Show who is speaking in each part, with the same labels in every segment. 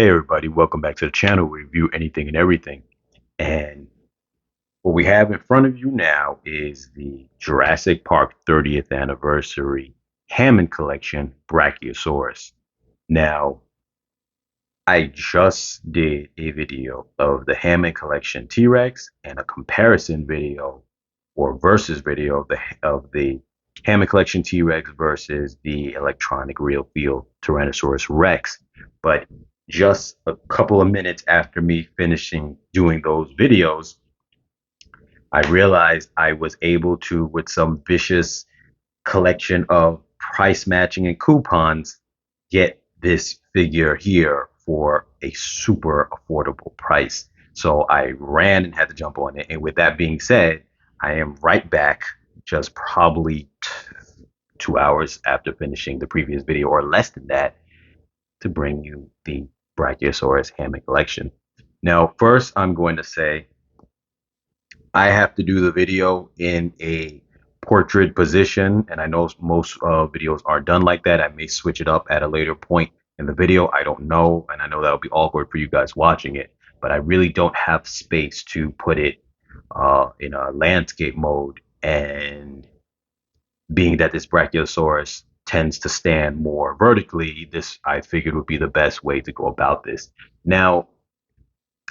Speaker 1: Hey everybody, welcome back to the channel. We review anything and everything. And what we have in front of you now is the Jurassic Park 30th anniversary Hammond collection, Brachiosaurus. Now, I just did a video of the Hammond collection T-Rex and a comparison video or versus video of the Hammond collection T-Rex versus the electronic real feel Tyrannosaurus Rex. But just a couple of minutes after me finishing doing those videos, I realized I was able to, with some vicious collection of price matching and coupons, get this figure here for a super affordable price. So I ran and had to jump on it. And with that being said, I am right back just probably 2 hours after finishing the previous video or less than that to bring you the Brachiosaurus Hammond collection. Now, first, I'm going to say I have to do the video in a portrait position, and I know most videos are done like that. I may switch it up at a later point in the video. I don't know, and I know that'll be awkward for you guys watching it, but I really don't have space to put it in a landscape mode. And being that this Brachiosaurus tends to stand more vertically, this I figured would be the best way to go about this. Now,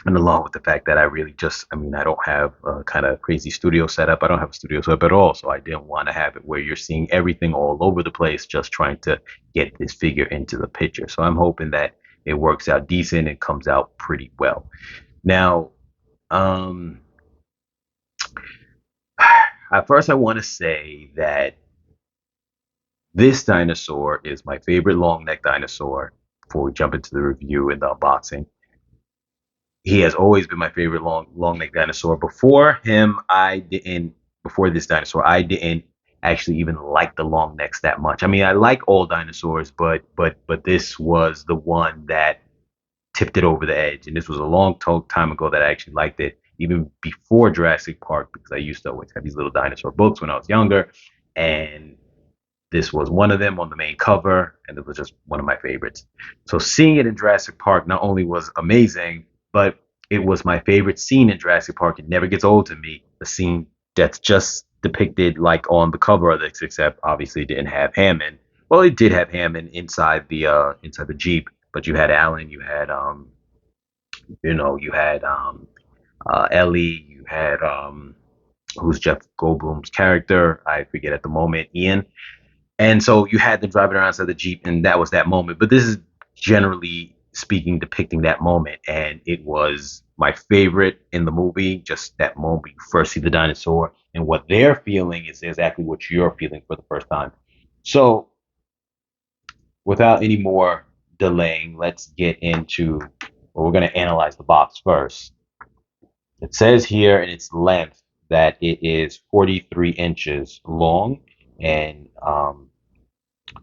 Speaker 1: and along with the fact that I really just, I mean, I don't have a kind of crazy studio setup. I don't have a studio setup at all. So I didn't want to have it where you're seeing everything all over the place, just trying to get this figure into the picture. So I'm hoping that it works out decent and comes out pretty well. Now, um, at first, I want to say that this dinosaur is my favorite long neck dinosaur before we jump into the review and the unboxing. He has always been my favorite long neck dinosaur. Before him, I didn't. Before this dinosaur, I didn't actually even like the long necks that much. I mean, I like all dinosaurs, but this was the one that tipped it over the edge. And this was a long time ago that I actually liked it, even before Jurassic Park, because I used to always have these little dinosaur books when I was younger, and this was one of them on the main cover, and it was just one of my favorites. So seeing it in Jurassic Park not only was amazing, but it was my favorite scene in Jurassic Park. It never gets old to me. The scene that's just depicted like on the cover of this, except obviously it didn't have Hammond. Well, it did have Hammond inside the Jeep, but you had Alan, you had you had Ellie, you had who's Jeff Goldblum's character? I forget at the moment, Ian. And so you had them driving around inside the Jeep, and that was that moment. But this is generally speaking depicting that moment, and it was my favorite in the movie. Just that moment you first see the dinosaur, and what they're feeling is exactly what you're feeling for the first time. So, without any more delaying, let's get into. Well, we're going to analyze the box first. It says here in its length that it is 43 inches long and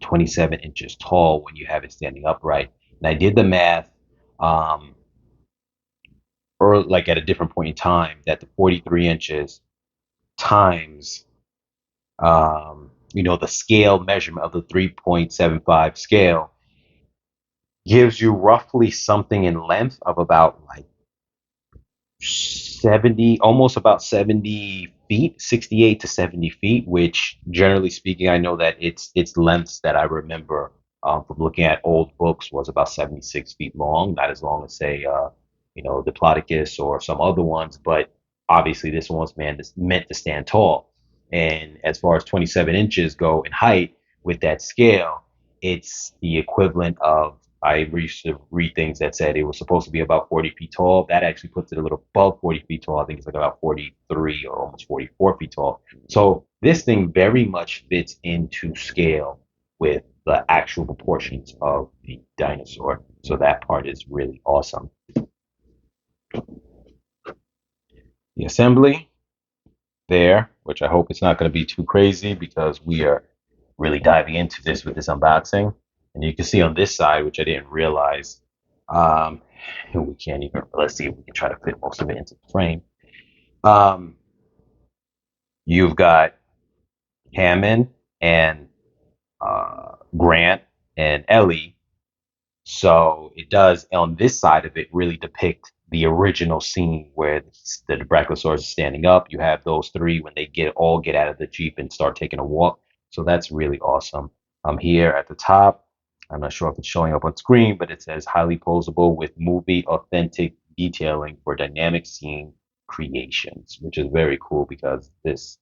Speaker 1: 27 inches tall when you have it standing upright. And I did the math, or like at a different point in time, that the 43 inches times, the scale measurement of the 3.75 scale gives you roughly something in length of about like 70, almost about 70 feet, 68 to 70 feet, which generally speaking, I know that it's lengths that I remember from looking at old books was about 76 feet long, not as long as say, Diplodocus or some other ones, but obviously this one's meant to stand tall. And as far as 27 inches go in height with that scale, it's the equivalent of I used to read things that said it was supposed to be about 40 feet tall. That actually puts it a little above 40 feet tall. I think it's like about 43 or almost 44 feet tall. So this thing very much fits into scale with the actual proportions of the dinosaur. So that part is really awesome. The assembly there, which I hope it's not going to be too crazy because we are really diving into this with this unboxing. And you can see on this side, which I didn't realize, we can't even, let's see if we can try to fit most of it into the frame. You've got Hammond and Grant and Ellie So it does on this side of it really depict the original scene where the Brachiosaurus is standing up. You have those three when they get out of the Jeep and start taking a walk. So that's really awesome. Here at the top, I'm not sure if it's showing up on screen, but it says highly posable with movie authentic detailing for dynamic scene creations, which is very cool because this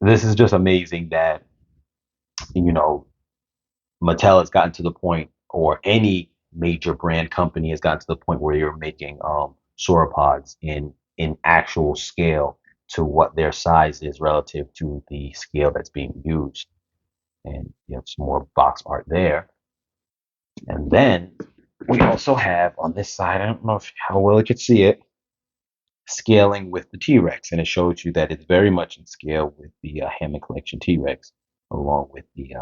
Speaker 1: is just amazing that you know Mattel has gotten to the point, or any major brand company has gotten to the point where you're making sauropods in actual scale to what their size is relative to the scale that's being used. And you have some more box art there. And then we also have on this side, I don't know how well you could see it, scaling with the T-Rex, and it shows you that it's very much in scale with the Hammond Collection T-Rex, along with the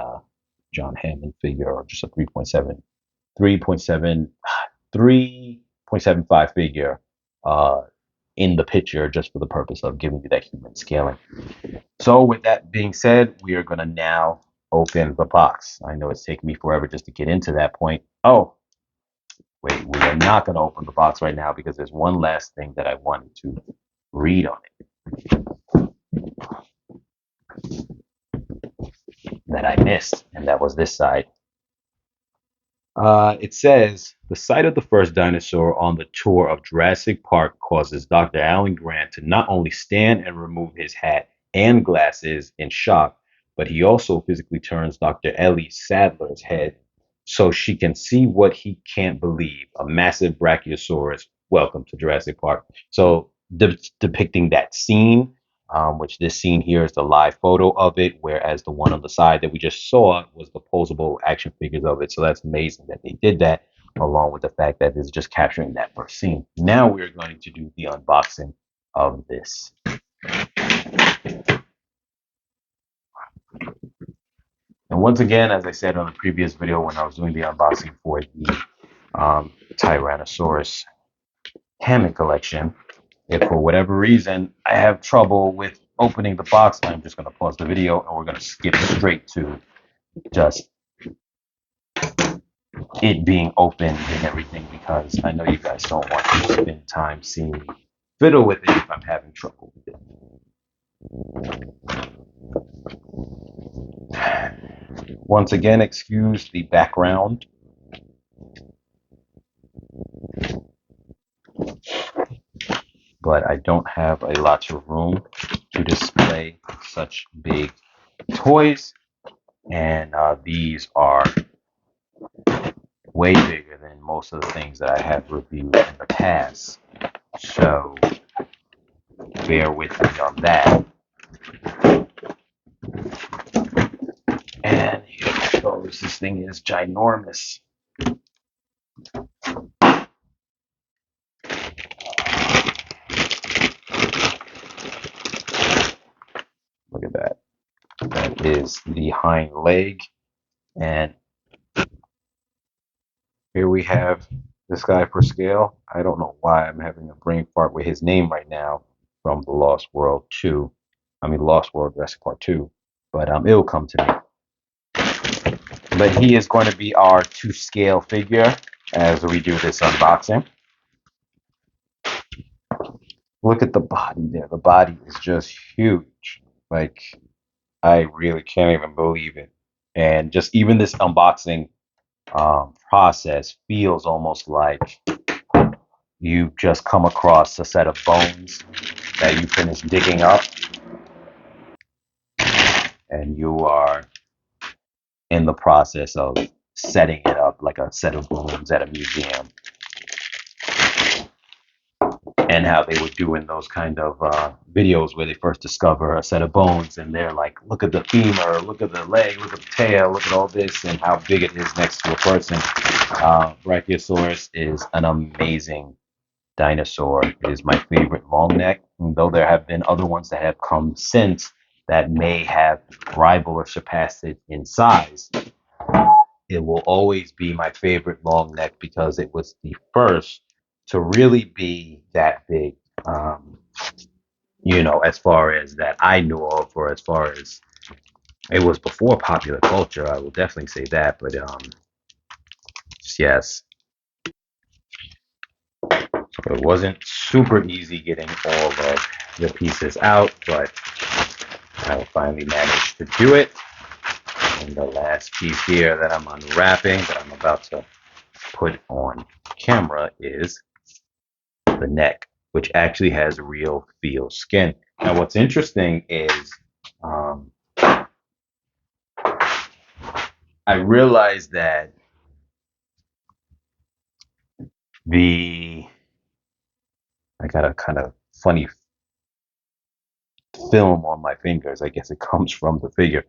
Speaker 1: John Hammond figure, or just a 3.75 figure uh, in the picture, just for the purpose of giving you that human scaling. So with that being said, we are going to now open the box. I know it's taken me forever just to get into that point. Oh, wait, we are not going to open the box right now because there's one last thing that I wanted to read on it that I missed, and that was this side. It says the sight of the first dinosaur on the tour of Jurassic Park causes Dr. Alan Grant to not only stand and remove his hat and glasses in shock, but he also physically turns Dr. Ellie Sadler's head so she can see what he can't believe, a massive Brachiosaurus. Welcome to Jurassic Park. So depicting that scene, which this scene here is the live photo of it, whereas the one on the side that we just saw was the posable action figures of it. So that's amazing that they did that, along with the fact that it's just capturing that first scene. Now we're going to do the unboxing of this. And once again, as I said on the previous video when I was doing the unboxing for the Tyrannosaurus Hammond collection, if for whatever reason I have trouble with opening the box, I'm just going to pause the video and we're going to skip straight to just it being opened and everything, because I know you guys don't want to spend time seeing me fiddle with it if I'm having trouble with it. Once again, excuse the background. But I don't have a lot of room to display such big toys, and these are way bigger than most of the things that I have reviewed in the past. So bear with me on that. And here it goes. This thing is ginormous. Look at that. That is the hind leg. And here we have this guy for scale. I don't know why I'm having a brain fart with his name right now from the Lost World 2. I mean, Lost World Jurassic Park 2. But it'll come to me. But he is going to be our to scale figure as we do this unboxing. Look at the body there. The body is just huge. Like, I really can't even believe it. And just even this unboxing process feels almost like you've just come across a set of bones that you finished digging up, and you are in the process of setting it up like a set of bones at a museum. And how they would do in those kind of videos where they first discover a set of bones, and they're like, look at the femur, look at the leg, look at the tail, look at all this, and how big it is next to a person. Brachiosaurus is an amazing dinosaur. It is my favorite long neck, though there have been other ones that have come since that may have rivaled or surpassed it in size. It will always be my favorite long neck because it was the first to really be that big, as far as that I knew of, or as far as it was before popular culture. I will definitely say that, but Yes. So it wasn't super easy getting all of the pieces out, but I finally managed to do it. And the last piece here that I'm unwrapping, that I'm about to put on camera, is the neck, which actually has real feel skin. Now, what's interesting is um, I realized that the I got a kind of funny film on my fingers. I guess it comes from the figure.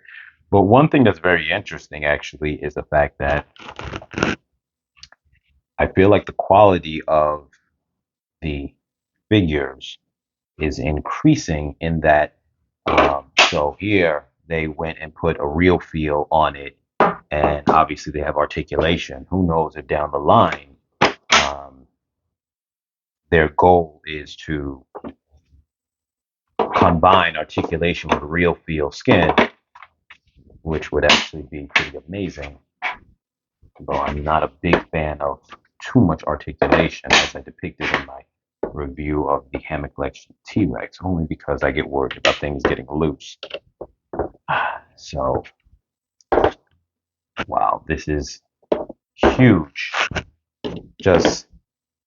Speaker 1: But one thing that's very interesting actually is the fact that I feel like the quality of the figures is increasing in that. So here they went and put a real feel on it, and obviously they have articulation. Who knows if down the line um, their goal is to combine articulation with real feel skin, which would actually be pretty amazing. Though I'm not a big fan of too much articulation, as I depicted in my review of the Hammond Collection T-Rex, only because I get worried about things getting loose. So, wow, this is huge, just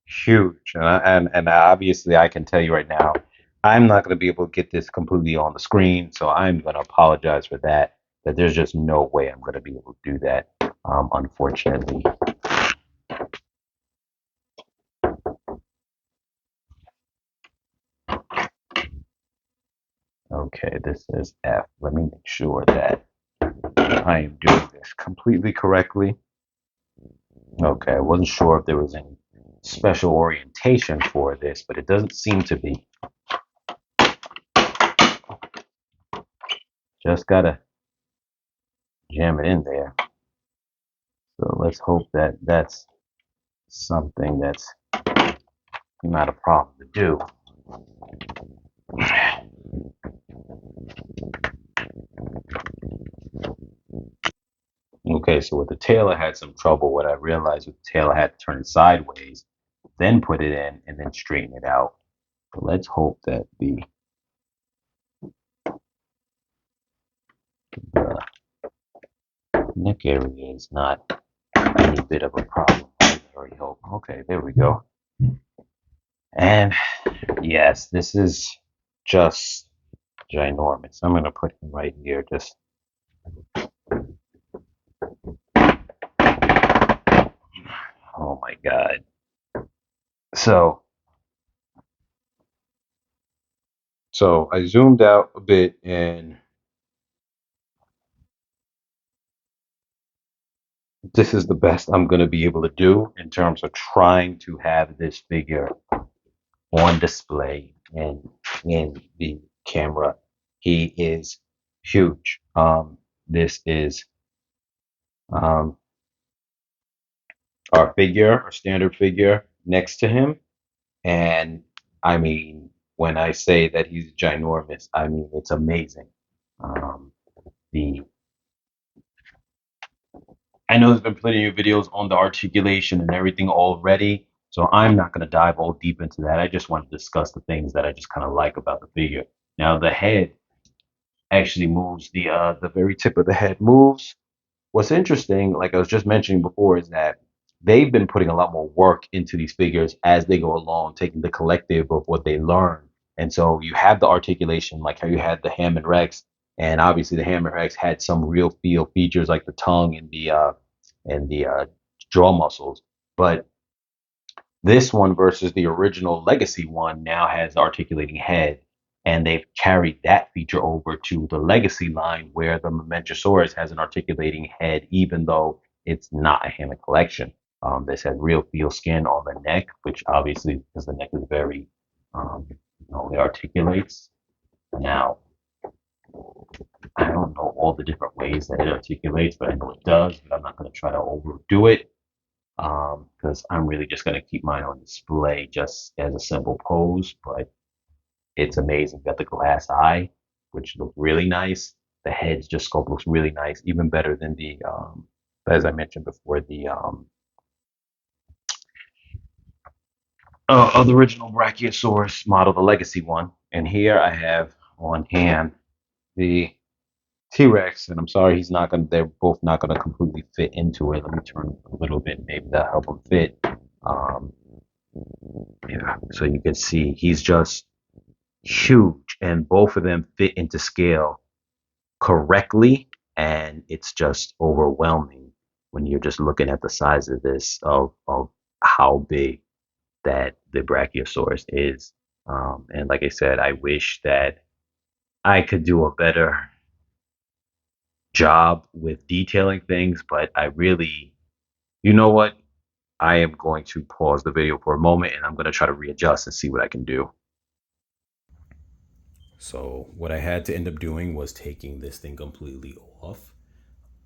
Speaker 1: huge. And obviously, I can tell you right now, I'm not going to be able to get this completely on the screen, so I'm going to apologize for that. That there's just no way I'm going to be able to do that, unfortunately. Okay, this is F. Let me make sure that I am doing this completely correctly. Okay, I wasn't sure if there was any special orientation for this, but it doesn't seem to be. Just gotta jam it in there. So let's hope that that's something that's not a problem to do. Okay, so with the tail, I had some trouble. What I realized with the tail, I had to turn it sideways, then put it in, and then straighten it out. But let's hope that the neck area is not any bit of a problem. I already hope. Okay, there we go. And yes, this is just ginormous. I'm gonna put him right here. Just oh my god. So so I zoomed out a bit, and this is the best I'm gonna be able to do in terms of trying to have this figure on display and in the camera. He is huge. This is um, our standard figure next to him. And I mean, when I say that he's ginormous, I mean, it's amazing. Um, the I know there's been plenty of videos on the articulation and everything already, so I'm not going to dive all deep into that. I just want to discuss the things that I just kind of like about the figure. Now, the head actually moves. The very tip of the head moves. What's interesting, like I was just mentioning before, is that they've been putting a lot more work into these figures as they go along, taking the collective of what they learn. And so you have the articulation, like how you had the Hammond Rex, and obviously the Hammond Rex had some real feel features like the tongue and the jaw muscles. But this one versus the original Legacy one now has the articulating head, and they've carried that feature over to the Legacy line where the Momentosaurus has an articulating head, even though it's not a Hammond collection. This has real feel skin on the neck, which obviously, because the neck is very, it articulates. Now, I don't know all the different ways that it articulates, but I know it does, but I'm not going to try to overdo it because I'm really just going to keep mine on display just as a simple pose. But it's amazing. Got the glass eye, which looks really nice. The head's just sculpt looks really nice, even better than as I mentioned before, of the original Brachiosaurus model, the legacy one. And here I have on hand the T-Rex, and I'm sorry he's not gonna. They're both not gonna completely fit into it. Let me turn a little bit, maybe that'll help him fit. Um, yeah, so you can see he's just huge, and both of them fit into scale correctly, and it's just overwhelming when you're just looking at the size of this of how big that the Brachiosaurus is. And like I said, I wish that I could do a better job with detailing things, but I really, you know what? I am going to pause the video for a moment and I'm going to try to readjust and see what I can do. So what I had to end up doing was taking this thing completely off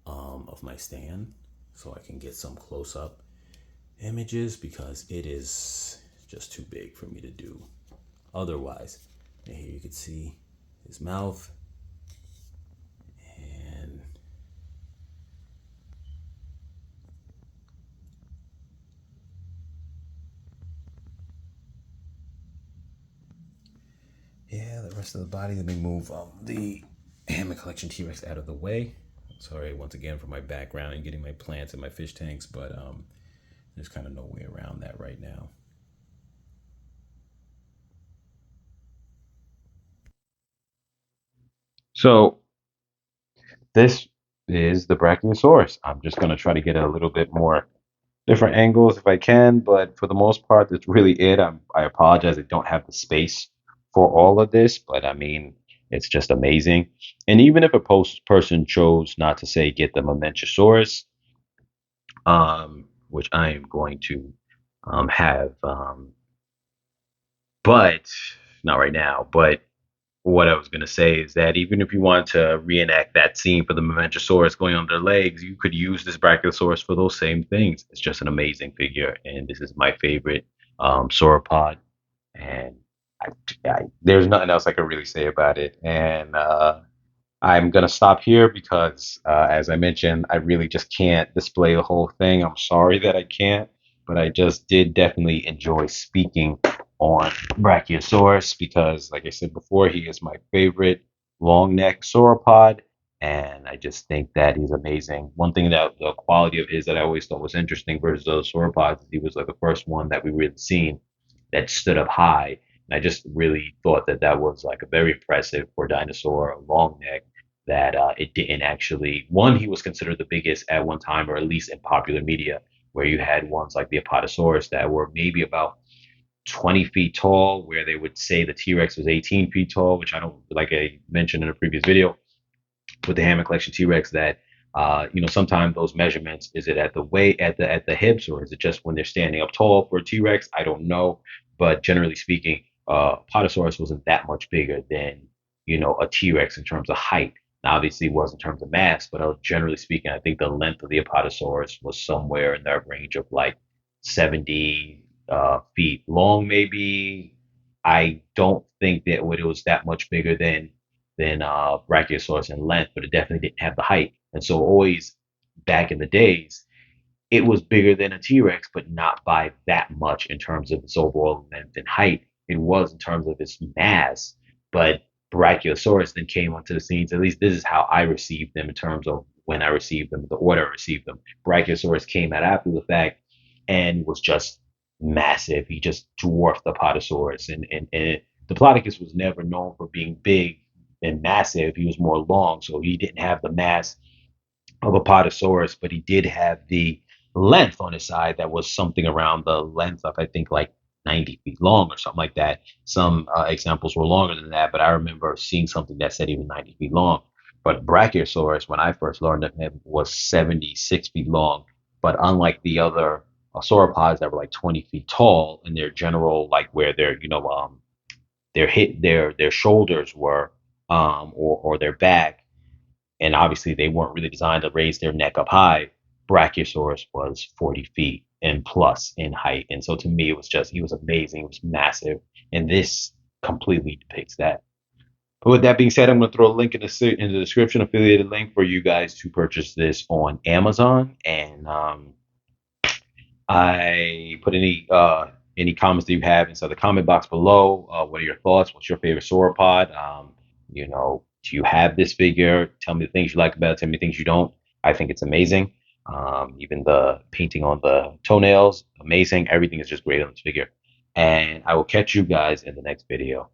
Speaker 1: of my stand so I can get some close-up images because it is just too big for me to do otherwise. And here you can see his mouth, and yeah, the rest of the body. Let me move the Hammond Collection T-Rex out of the way. Sorry once again for my background and getting my plants and my fish tanks, but there's kind of no way around that right now. So this is the Brachiosaurus. I'm just gonna try to get a little bit more different angles if I can, but for the most part, that's really it. I apologize, I don't have the space for all of this, but I mean, it's just amazing. And even if a person chose not to say get the Mamentosaurus, which I am going to have, but not right now. But what I was going to say is that even if you want to reenact that scene for the Mamentosaurus going on their legs, you could use this Brachiosaurus for those same things. It's just an amazing figure, and this is my favorite sauropod. And there's nothing else I can really say about it. And I'm gonna stop here because, as I mentioned, I really just can't display the whole thing. I'm sorry that I can't, but I just did definitely enjoy speaking on Brachiosaurus because, like I said before, he is my favorite long neck sauropod, and I just think that he's amazing. One thing that the quality of his that I always thought was interesting versus those sauropods is he was like the first one that we really seen that stood up high. And I just really thought that that was like a very impressive for dinosaur, long neck that it didn't actually. One, he was considered the biggest at one time, or at least in popular media, where you had ones like the Apatosaurus that were maybe about 20 feet tall, where they would say the T Rex was 18 feet tall, which I don't, like I mentioned in a previous video with the Hammond Collection T-Rex, that sometimes those measurements, is it at the weight, at the hips, or is it just when they're standing up tall for a T-Rex? I don't know, but generally speaking, Potosaurus wasn't that much bigger than a T-Rex in terms of height. Now, obviously, it was in terms of mass, but generally speaking, I think the length of the Apatosaurus was somewhere in that range of like 70 feet long, maybe. I don't think that it was that much bigger than Brachiosaurus in length, but it definitely didn't have the height. And so always back in the days, it was bigger than a T-Rex, but not by that much in terms of its overall length and height. It was in terms of its mass, but Brachiosaurus then came onto the scenes. At least this is how I received them in terms of when I received them, the order I received them. Brachiosaurus came out after the fact and was just massive. He just dwarfed the Potosaurus. And Diplodocus was never known for being big and massive. He was more long, so he didn't have the mass of a Potosaurus, but he did have the length on his side that was something around the length of, I think, like 90 feet long or something like that. Some examples were longer than that, but I remember seeing something that said even 90 feet long. But Brachiosaurus, when I first learned of him, was 76 feet long. But unlike the other sauropods that were like 20 feet tall in their general, like where their shoulders were, or their back, and obviously they weren't really designed to raise their neck up high. Brachiosaurus was 40 feet and plus in height, and so to me it was just, he was amazing. It was massive, and this completely depicts that. But with that being said, I'm going to throw a link in the description, affiliated link for you guys to purchase this on Amazon, and I put any comments that you have inside the comment box below. What are your thoughts? What's your favorite sauropod? Do you have this figure? Tell me the things you like about it. Tell me the things you don't. I think it's amazing. Even the painting on the toenails, amazing. Everything is just great on this figure. And I will catch you guys in the next video.